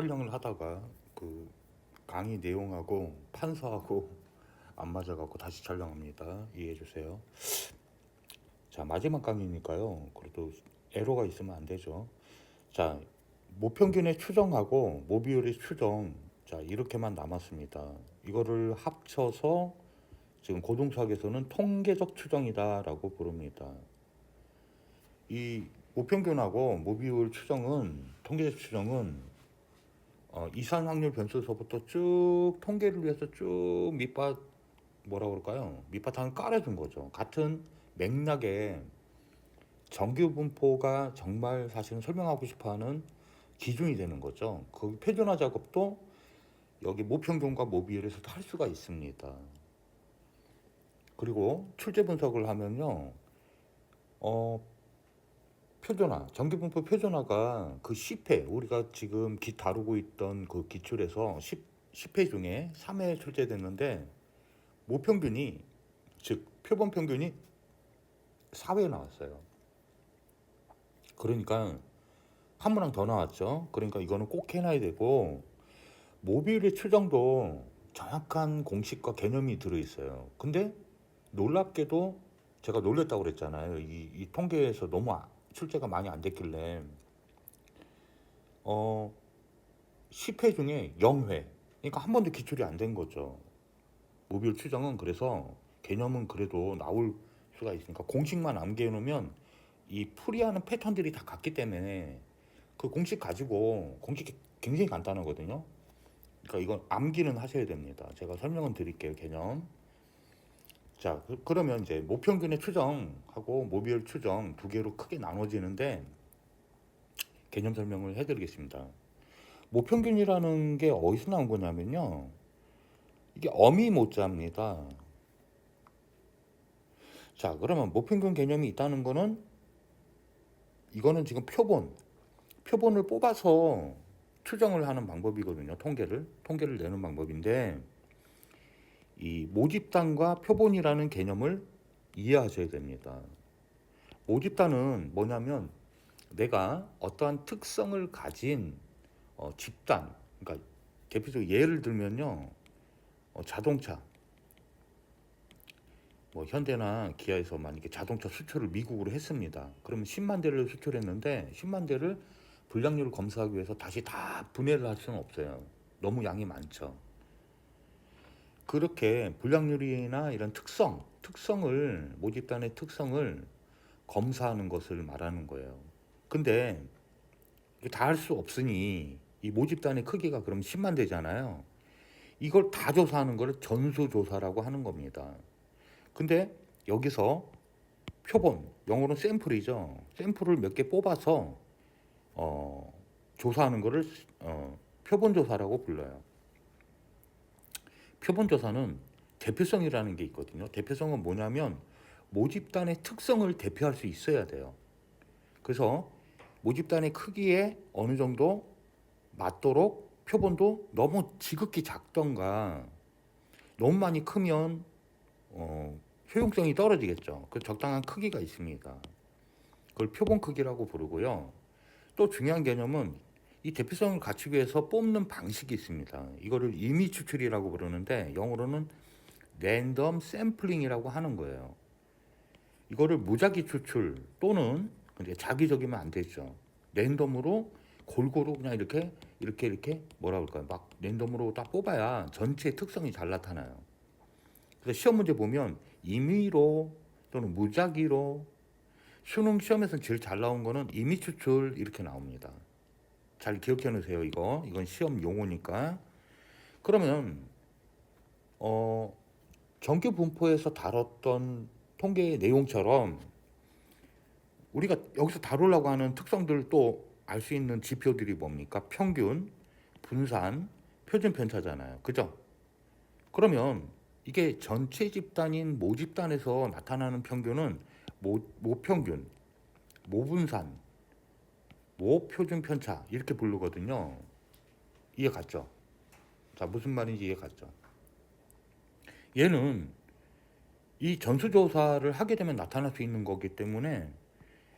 촬영을 하다가 그 강의 내용하고 판서하고 안 맞아갖고 다시 촬영합니다. 이해해 주세요. 자, 마지막 강의니까요. 그래도 에러가 있으면 안 되죠. 자, 모평균의 추정하고 모비율의 추정. 자, 이렇게만 남았습니다. 이거를 합쳐서 지금 고등수학에서는 통계적 추정이다라고 부릅니다. 이 모평균하고 모비율 추정은 통계적 추정은 이산 확률 변수에서부터 쭉 통계를 위해서 쭉 뭐라 그럴까요? 밑바탕을 깔아준 거죠. 같은 맥락에 정규 분포가 정말 사실은 설명하고 싶어하는 기준이 되는 거죠. 그 표준화 작업도 여기 모평균과 모비율에서도 할 수가 있습니다. 그리고 출제 분석을 하면요, 표준화, 정규분포 표준화가 그 10회, 우리가 지금 다루고 있던 그 기출에서 10회 중에 3회 출제됐는데, 모평균이, 즉, 표본 평균이 4회 나왔어요. 그러니까, 한 문항 더 나왔죠. 그러니까 이거는 꼭 해놔야 되고, 모비율의 추정도 정확한 공식과 개념이 들어있어요. 근데 놀랍게도 제가 놀랬다고 그랬잖아요. 이 통계에서 너무 출제가 많이 안 됐길래 10회 중에 0회, 그러니까 한 번도 기출이 안 된 거죠. 모비율 추정은 그래서 개념은 그래도 나올 수가 있으니까 공식만 암기해 놓으면 이 풀이하는 패턴들이 다 같기 때문에 그 공식 가지고 공식 굉장히 간단하거든요. 그러니까 이건 암기는 하셔야 됩니다. 제가 설명은 드릴게요. 개념. 자, 그러면 이제 모평균의 추정하고 모비율 추정 두 개로 크게 나눠지는데 개념 설명을 해드리겠습니다. 모평균이라는 게 어디서 나온 거냐면요. 이게 어미 모자입니다. 자, 그러면 모평균 개념이 있다는 거는 이거는 지금 표본을 뽑아서 추정을 하는 방법이거든요. 통계를 내는 방법인데 이 모집단과 표본이라는 개념을 이해하셔야 됩니다. 모집단은 뭐냐면 내가 어떠한 특성을 가진 집단, 그러니까 대표적으로 예를 들면요, 자동차, 뭐 현대나 기아에서 만약에 자동차 수출을 미국으로 했습니다. 그러면 10만 대를 수출했는데 10만 대를 불량률을 검사하기 위해서 다시 다 분해를 할 수는 없어요. 너무 양이 많죠. 그렇게 불량률이나 이런 특성을 모집단의 특성을 검사하는 것을 말하는 거예요. 근데 다 할 수 없으니 이 모집단의 크기가 그럼 10만 대잖아요. 이걸 다 조사하는 걸 전수조사라고 하는 겁니다. 근데 여기서 표본, 영어로는 샘플이죠. 샘플을 몇 개 뽑아서 조사하는 거를 표본조사라고 불러요. 표본조사는 대표성이라는 게 있거든요. 대표성은 뭐냐면 모집단의 특성을 대표할 수 있어야 돼요. 그래서 모집단의 크기에 어느 정도 맞도록 표본도 너무 지극히 작던가 너무 많이 크면 효용성이 떨어지겠죠. 그 적당한 크기가 있습니다. 그걸 표본 크기라고 부르고요. 또 중요한 개념은 이 대표성을 갖추기 위해서 뽑는 방식이 있습니다. 이거를 임의 추출이라고 부르는데 영어로는 랜덤 샘플링이라고 하는 거예요. 이거를 무작위 추출 또는 이제 자기적이면 안 되죠. 랜덤으로 골고루 그냥 이렇게 뭐라 그럴까요? 막 랜덤으로 딱 뽑아야 전체의 특성이 잘 나타나요. 그래서 시험 문제 보면 임의로 또는 무작위로 수능 시험에서 제일 잘 나온 거는 임의 추출 이렇게 나옵니다. 잘 기억해 놓으세요. 이건 시험 용어니까. 그러면 정규 분포에서 다뤘던 통계의 내용처럼 우리가 여기서 다루려고 하는 특성들 또 알 수 있는 지표들이 뭡니까? 평균, 분산, 표준 편차잖아요. 그죠? 그러면 이게 전체 집단인 모집단에서 나타나는 평균은 모평균, 모분산, 모표준 편차 이렇게 부르거든요. 이해 갔죠? 자, 무슨 말인지 이해 갔죠? 얘는 이 전수조사를 하게 되면 나타날 수 있는 거기 때문에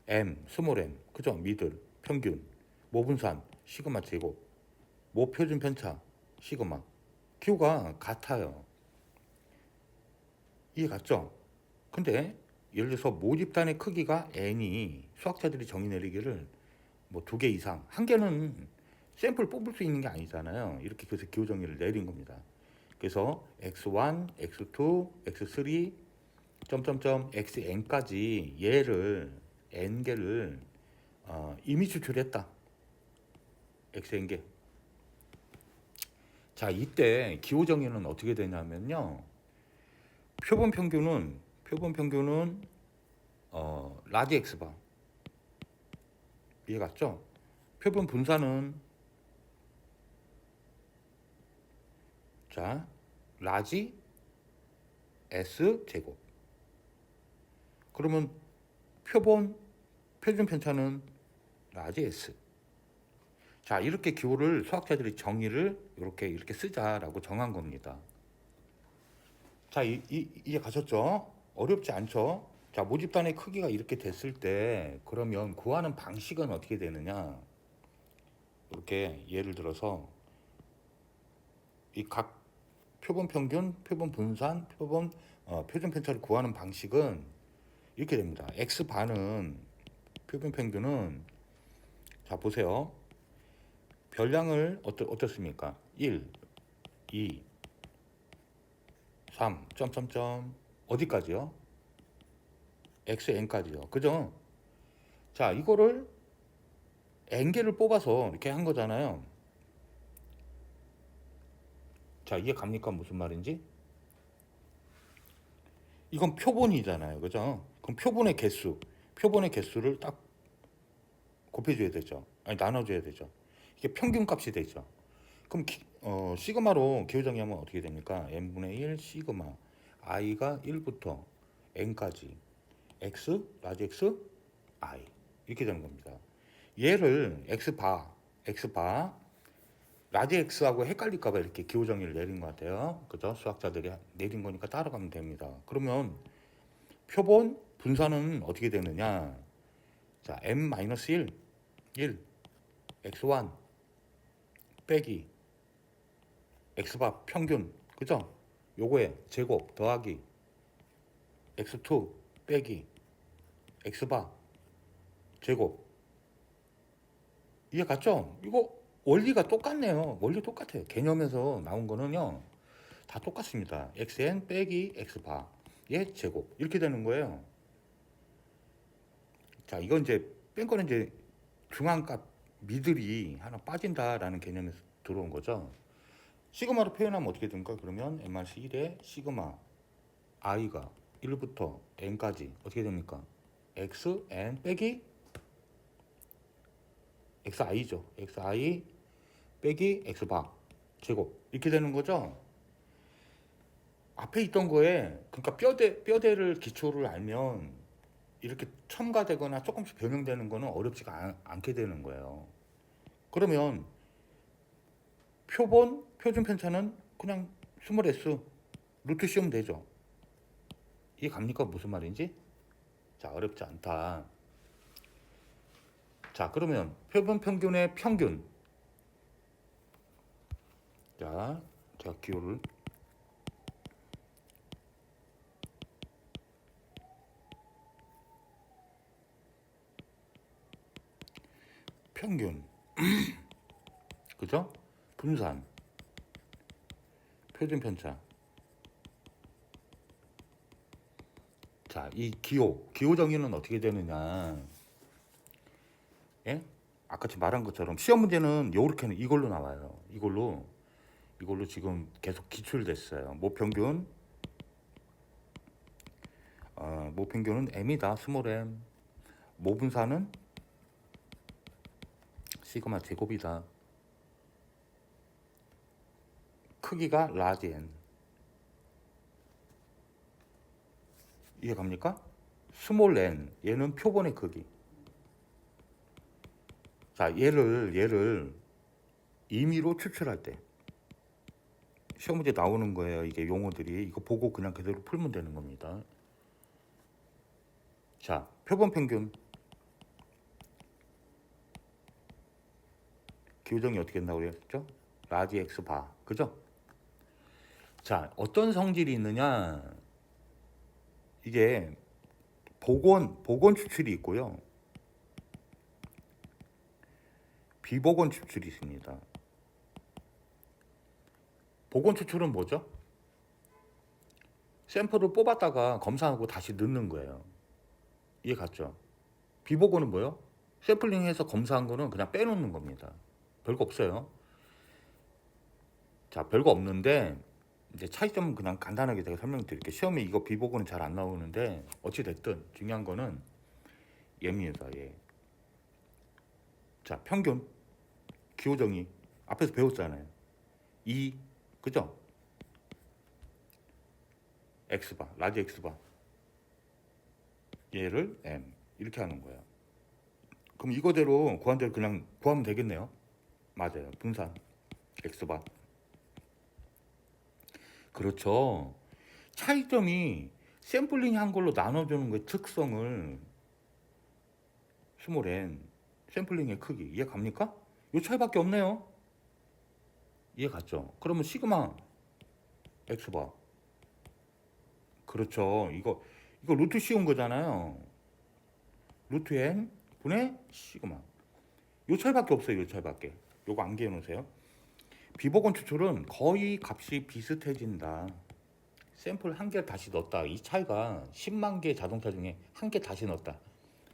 M, 스몰 m, 그죠? 미들, 평균, 모분산, 시그마 제곱 모 표준 편차 시그마 기호가 같아요. 이해 갔죠? 근데 예를 들어서 모집단의 크기가 n이 수학자들이 정의 내리기를 뭐 2개 이상, 한 개는 샘플 뽑을 수 있는 게 아니잖아요. 이렇게 그래서 기호 정의를 내린 겁니다. 그래서 x1, x2, x3 점점점 xn까지 얘를 n개를 이미 추출했다. xn개. 자, 이때 기호 정의는 어떻게 되냐면요. 표본 평균은 라지 x바. 이해 갔죠? 표본 분산은 자, 라지 s 제곱. 그러면 표준 편차는 라지 s. 자, 이렇게 기호를 수학자들이 정의를 이렇게 쓰자라고 정한 겁니다. 자, 이해 가셨죠? 어렵지 않죠? 자, 모집단의 크기가 이렇게 됐을 때 그러면 구하는 방식은 어떻게 되느냐? 이렇게 예를 들어서 이 각 표본 평균, 표본 분산, 표준 편차를 구하는 방식은 이렇게 됩니다. x 반은 표본 평균은 자, 보세요. 별량을 어떻습니까? 1, 2, 3, 점점점 어디까지요? xn까지요. 그죠? 자, 이거를 n개를 뽑아서 이렇게 한 거잖아요. 자, 이해 갑니까? 무슨 말인지? 이건 표본이잖아요. 그죠? 그럼 표본의 개수를 딱 곱해줘야 되죠. 아니, 나눠줘야 되죠. 이게 평균값이 되죠. 그럼 시그마로 기호 정의하면 어떻게 됩니까? n분의 1 시그마 i가 1부터 n까지 x, 라지 x, i 이렇게 되는 겁니다. 얘를 x바 라지 x하고 헷갈릴까봐 이렇게 기호 정의를 내린 것 같아요. 그죠? 수학자들이 내린 거니까 따라가면 됩니다. 그러면 표본 분산은 어떻게 되느냐? 자, m-1 1 x1 빼기 x바 평균, 그죠? 요거에 제곱 더하기 x2 빼기 x바 제곱. 이해 갔죠? 이거 원리가 똑같네요. 원리 똑같아요. 개념에서 나온 거는요 다 똑같습니다. xn 빼기 x바 의 제곱 이렇게 되는 거예요. 자, 이건 이제 뺀 거는 이제 중앙값 미들이 하나 빠진다라는 개념에서 들어온 거죠. 시그마로 표현하면 어떻게 됩니까? 그러면 m-1의 시그마 i가 1부터 n까지 어떻게 됩니까? xn 빼기 xi죠. xi 빼기 x바 제곱 이렇게 되는 거죠. 앞에 있던 거에 그러니까 뼈대를 기초를 알면 이렇게 첨가되거나 조금씩 변형되는 거는 어렵지가 않게 되는 거예요. 그러면 표준 편차는 그냥 스몰 s 루트 씌우면 되죠. 이해 갑니까? 무슨 말인지? 자, 어렵지 않다. 자, 그러면 표본 평균의 평균. 자, 제가 기호를 평균 그죠? 분산 표준 편차. 자, 이 기호 정의는 어떻게 되느냐? 예? 아까 말한 것처럼 시험 문제는 요렇게는 이걸로 나와요. 이걸로 지금 계속 기출됐어요. 모평균은 m이다. 스몰 m. 모분산은 시그마 제곱이다. 크기가 라지 n. 이해 갑니까? 스몰 n 얘는 표본의 크기. 자, 얘를 임의로 추출할 때 시험 문제 나오는 거예요. 이게 용어들이 이거 보고 그냥 그대로 풀면 되는 겁니다. 자, 표본 평균 기호 정의 어떻게 된다고 그랬죠? 라지 X 바. 그죠? 자, 어떤 성질이 있느냐? 이게 복원 추출이 있고요. 비복원 추출이 있습니다. 복원 추출은 뭐죠? 샘플을 뽑았다가 검사하고 다시 넣는 거예요. 이해 갔죠? 비복원은 뭐요? 샘플링해서 검사한 거는 그냥 빼놓는 겁니다. 별거 없어요. 자, 별거 없는데 이제 차이점은 그냥 간단하게 제가 설명드릴게요. 시험에 이거 비복원은 잘 안 나오는데 어찌 됐든 중요한 거는 얘입니다. 얘. 자, 평균 기호정의 앞에서 배웠잖아요. 2 그죠? X바, 라지 X바. 얘를 M 이렇게 하는 거예요. 그럼 이거대로 구한 대로 그냥 구하면 되겠네요. 맞아요. 분산 X바. 그렇죠. 차이점이 샘플링 한 걸로 나눠주는 거의 특성을 스몰 n 샘플링의 크기 이해 갑니까? 이 차이밖에 없네요. 이해 갔죠? 그러면 시그마 X바. 그렇죠. 이거 루트 씌운 거잖아요. 루트 n 분의 시그마. 요 차이밖에 없어요. 요 차이밖에. 요거 암기해 놓으세요. 비복원 추출은 거의 값이 비슷해진다. 샘플 한 개를 다시 넣었다. 이 차이가 10만 개 자동차 중에 한 개 다시 넣었다.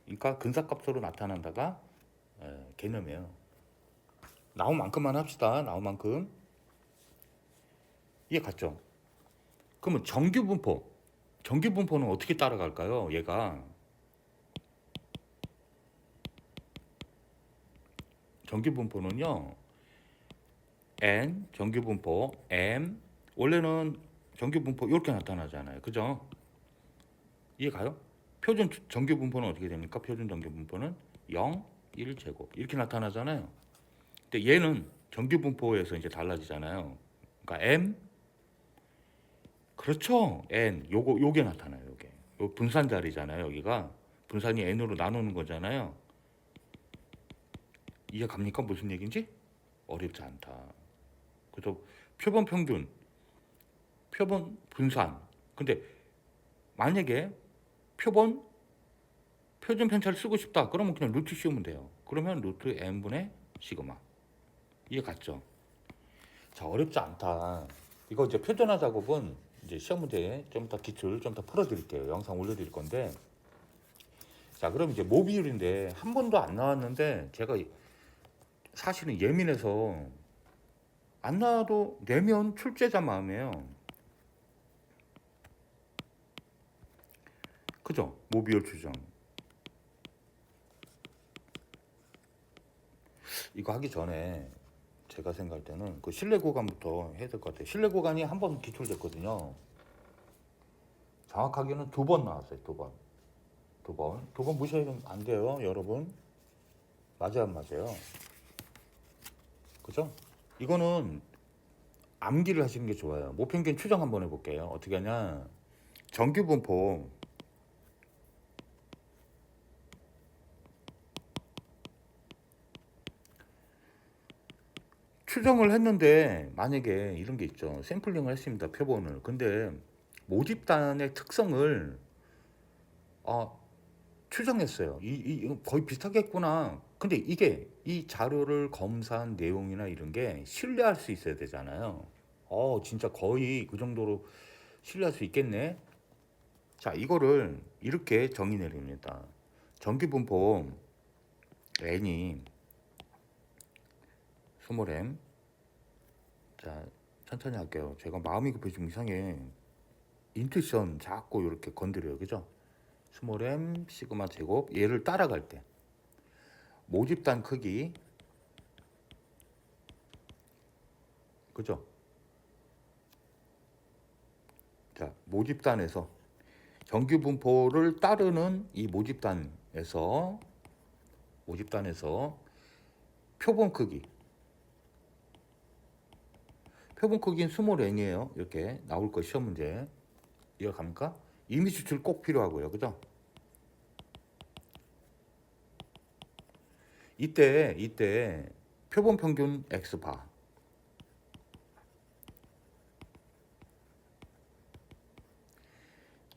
그러니까 근사값으로 나타난다가 개념이에요. 나온 만큼만 합시다. 나온 만큼. 이해 갔죠? 그러면 정규분포. 정규분포는 어떻게 따라갈까요? 얘가 정규분포는요. n 정규분포 m 원래는 정규분포 이렇게 나타나잖아요. 그죠? 이해 가요? 표준 정규분포는 어떻게 됩니까? 표준 정규분포는 0, 1 제곱 이렇게 나타나잖아요. 근데 얘는 정규분포에서 이제 달라지잖아요. 그러니까 m 그렇죠. n 요게 나타나요. 요 분산 자리잖아요. 여기가 분산이 n으로 나누는 거잖아요. 이해 갑니까? 무슨 얘기인지? 어렵지 않다. 그래서 표본 평균, 표본 분산. 근데 만약에 표준 편차를 쓰고 싶다. 그러면 그냥 루트 씌우면 돼요. 그러면 루트 n분의 시그마. 이해 갔죠? 자, 어렵지 않다. 이거 이제 표준화 작업은 이제 시험 문제 좀 더 기출 좀 더 풀어드릴게요. 영상 올려드릴 건데. 자, 그럼 이제 모비율인데 한 번도 안 나왔는데 제가 사실은 예민해서 안 나와도 내면 출제자 마음이에요. 그죠? 모비율 추정. 이거 하기 전에 제가 생각할 때는 그 실내 구간부터 해야 될 것 같아요. 실내 구간이 한 번 기출됐거든요. 정확하게는 2번 나왔어요. 2번. 2번 무시하면 안 돼요, 여러분. 맞아요, 안 맞아요? 그죠? 이거는 암기를 하시는 게 좋아요. 모평균 추정 한번 해볼게요. 어떻게 하냐? 정규분포 추정을 했는데 만약에 이런 게 있죠. 샘플링을 했습니다. 표본을. 근데 모집단의 특성을 추정했어요. 이거 거의 비슷하겠구나. 근데 이게 이 자료를 검사한 내용이나 이런 게 신뢰할 수 있어야 되잖아요. 진짜 거의 그 정도로 신뢰할 수 있겠네. 자, 이거를 이렇게 정의 내립니다. 정규분포 n이 스몰 m. 자, 천천히 할게요. 제가 마음이 급해 좀 이상해. 인투이션 자꾸 이렇게 건드려요. 그죠? 스몰 m 시그마 제곱 얘를 따라갈 때 모집단 크기 그죠? 자, 모집단에서 정규 분포를 따르는 이 모집단에서 표본 크기는 스몰 n이에요. 이렇게 나올 거 시험 문제 이해 갑니까? 임의 추출 꼭 필요하고요. 그죠? 이때 표본 평균 X바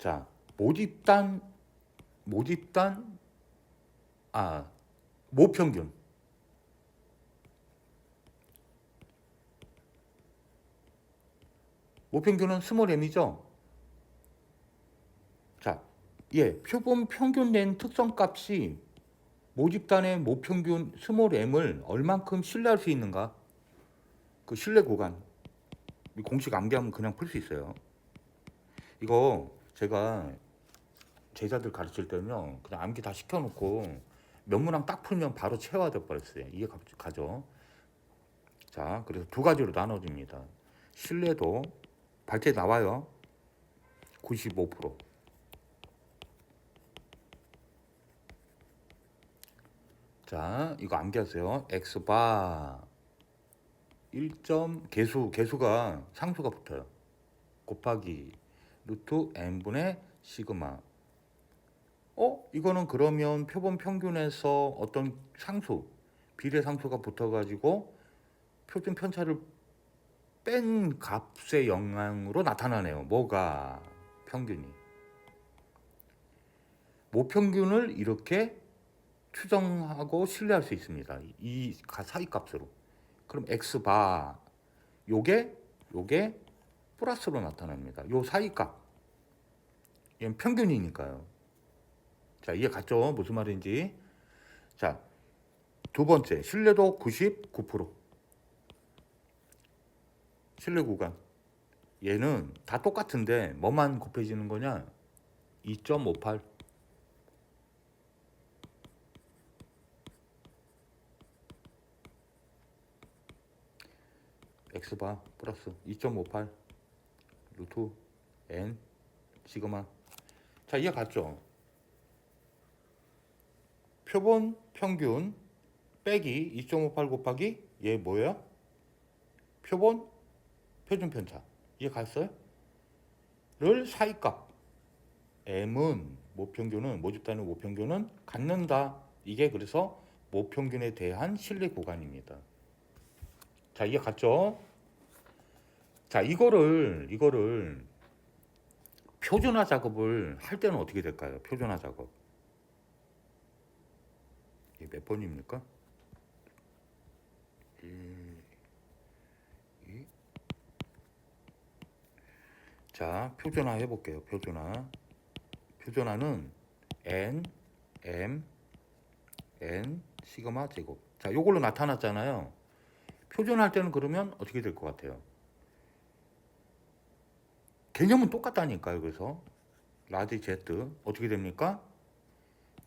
자, 모집단 모집단 아 모평균. 모평균은 스몰 m이죠. 자, 예, 표본 평균 낸 특성값이 모집단의 모평균 스몰 m을 얼만큼 신뢰할 수 있는가? 그 신뢰 구간. 이 공식 암기하면 그냥 풀 수 있어요. 이거 제가 제자들 가르칠 때는요, 그냥 암기 다 시켜놓고 몇 문항 딱 풀면 바로 체화돼 버렸어요. 이게 가죠. 자, 그래서 두 가지로 나눠집니다. 신뢰도 발제 나와요. 95%. 자, 이거 암기하세요. x바 1점 개수가 상수가 붙어요. 곱하기 루트 n분의 시그마. 이거는 그러면 표본 평균에서 어떤 상수, 비례 상수가 붙어가지고 표준 편차를 뺀 값의 영향으로 나타나네요. 뭐가? 평균이. 모평균을 이렇게 추정하고 신뢰할 수 있습니다. 이 사이값으로. 그럼 x바 요게 플러스로 나타납니다. 요 사이값. 얘는 평균이니까요. 자, 이해 갔죠? 무슨 말인지. 자, 두 번째, 신뢰도 99%. 신뢰 구간. 얘는 다 똑같은데 뭐만 곱해지는 거냐? 2.58. x바 플러스 2.58 루트 n 시그마. 자, 이해 갔죠? 표본 평균 빼기 2.58 곱하기 얘 뭐예요? 표본 표준 편차. 이해 갔어요? 를 사이값. m은 모집단의 모평균은 갖는다. 이게 그래서 모평균에 대한 신뢰 구간입니다. 자, 이해 갔죠? 자, 이거를 표준화 작업을 할 때는 어떻게 될까요? 표준화 작업. 이게 몇 번입니까? 1, 2. 자, 표준화 해볼게요. 표준화는 n, m, n, 시그마 제곱. 자, 요걸로 나타났잖아요. 표준할 때는 그러면 어떻게 될 것 같아요? 개념은 똑같다니까요. 그래서 라지 z 어떻게 됩니까?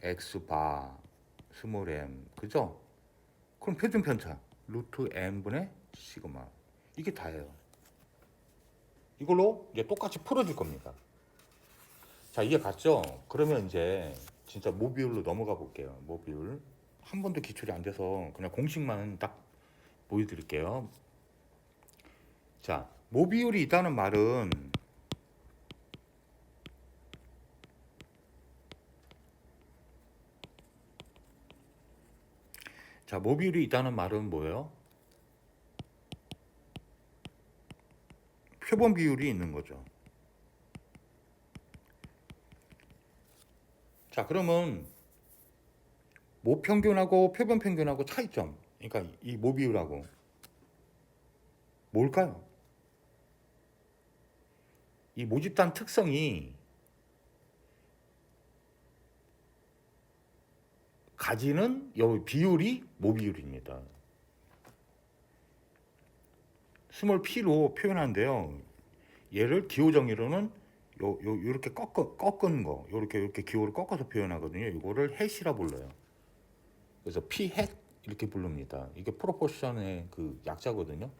x 바 스몰 m, 그죠? 그럼 표준 편차 루트 m분의 시그마. 이게 다예요. 이걸로 이제 똑같이 풀어줄 겁니다. 자, 이해 갔죠? 그러면 이제 진짜 모비율로 넘어가 볼게요. 모비율. 한 번도 기출이 안 돼서 그냥 공식만 딱 보여드릴게요. 자, 모비율이 있다는 말은 모비율이 있다는 말은 뭐예요? 표본 비율이 있는 거죠. 자, 그러면 모평균하고 표본 평균하고 차이점. 그러니까 이 모비율하고 뭘까요? 이 모집단 특성이 가지는 비율이 모비율입니다. 스몰 p로 표현하는데요. 얘를 기호 정의로는 요렇게 꺾은 거, 요렇게 기호를 꺾어서 표현하거든요. 이거를 햇이라 불러요. 그래서 p 햇 이렇게 부릅니다. 이게 프로포션의 그 약자거든요.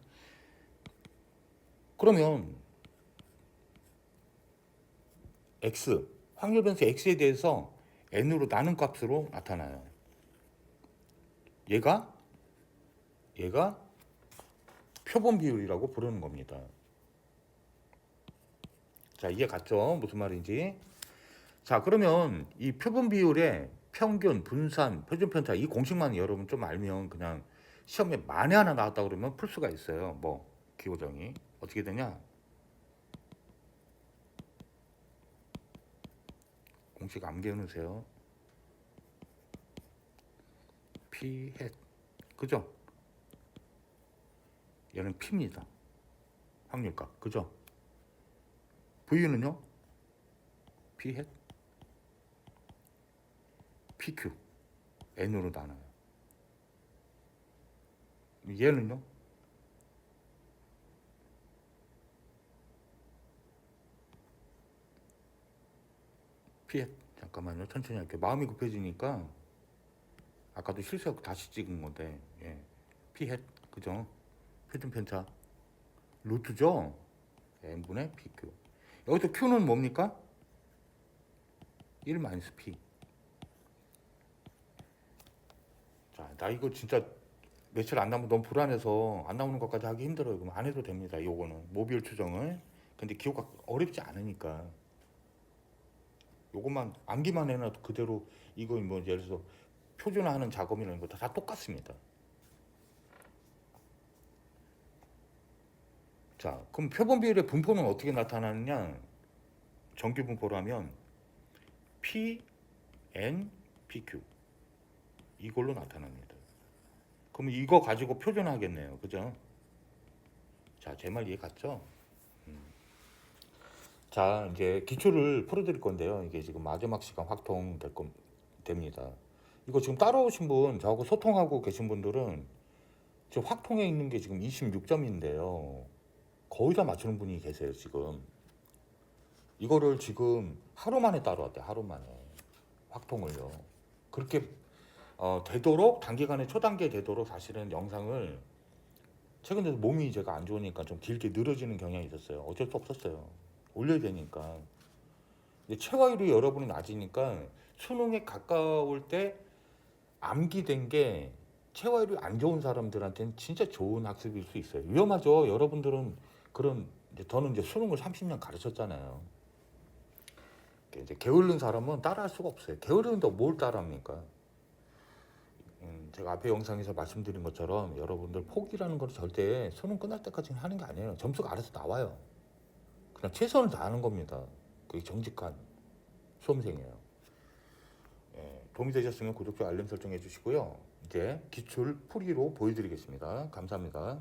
그러면 x 확률 변수 x에 대해서 n으로 나눈 값으로 나타나요. 얘가 표본 비율이라고 부르는 겁니다. 자, 이해 갔죠? 무슨 말인지. 자, 그러면 이 표본 비율의 평균, 분산, 표준 편차 이 공식만 여러분 좀 알면 그냥 시험에 만에 하나 나왔다 그러면 풀 수가 있어요. 뭐 기호정의 어떻게 되냐? 공식 암기해 놓으세요. P 햇. 그죠? 얘는 P입니다. 확률값. 그죠? V는요? P 햇 PQ. N으로 나눠요. 얘는요? P 햇. 잠깐만요. 천천히 할게요. 마음이 급해지니까 아까도 실수하고 다시 찍은 건데, 예. P 햇. 그죠? 표준 편차. 루트죠? n분의 pq. 여기서 q는 뭡니까? 1 마이너스 p. 자, 나 이거 진짜 며칠 안 나면 너무 불안해서 안 나오는 것까지 하기 힘들어요. 그럼 안 해도 됩니다. 요거는 모비율 추정을. 근데 기호가 어렵지 않으니까 요것만 암기만 해놔도 그대로 이거 뭐 예를 들어서 표준화하는 작업이라는 거 다 똑같습니다. 자, 그럼 표본 비율의 분포는 어떻게 나타나느냐? 정규 분포로 하면 P, N, PQ 이걸로 나타납니다. 그럼 이거 가지고 표준화하겠네요. 그죠? 자, 제 말 이해 갔죠? 자, 이제 기초를 풀어드릴 건데요. 이게 지금 마지막 시간 확통 됩니다. 이거 지금 따라오신 분, 저하고 소통하고 계신 분들은 지금 확통에 있는 게 지금 26점인데요. 거의 다 맞추는 분이 계세요, 지금. 이거를 지금 하루 만에 따라왔대요, 하루 만에. 확통을요. 그렇게 되도록 단기간에 초단계 되도록 사실은 영상을 최근에 몸이 제가 안 좋으니까 좀 길게 늘어지는 경향이 있었어요. 어쩔 수 없었어요. 올려야 되니까. 근데 체화율이 여러분이 낮으니까 수능에 가까울 때 암기된 게 체화율이 안 좋은 사람들한테는 진짜 좋은 학습일 수 있어요. 위험하죠. 여러분들은 그런 저는 이제 수능을 30년 가르쳤잖아요. 이제 게으른 사람은 따라할 수가 없어요. 게으른데 뭘 따라합니까? 제가 앞에 영상에서 말씀드린 것처럼 여러분들 포기라는 걸 절대 수능 끝날 때까지 하는 게 아니에요. 점수가 알아서 나와요. 그냥 최선을 다하는 겁니다. 그게 정직한 수험생이에요. 예, 도움이 되셨으면 구독과 알림 설정해 주시고요. 이제 기출 풀이로 보여드리겠습니다. 감사합니다.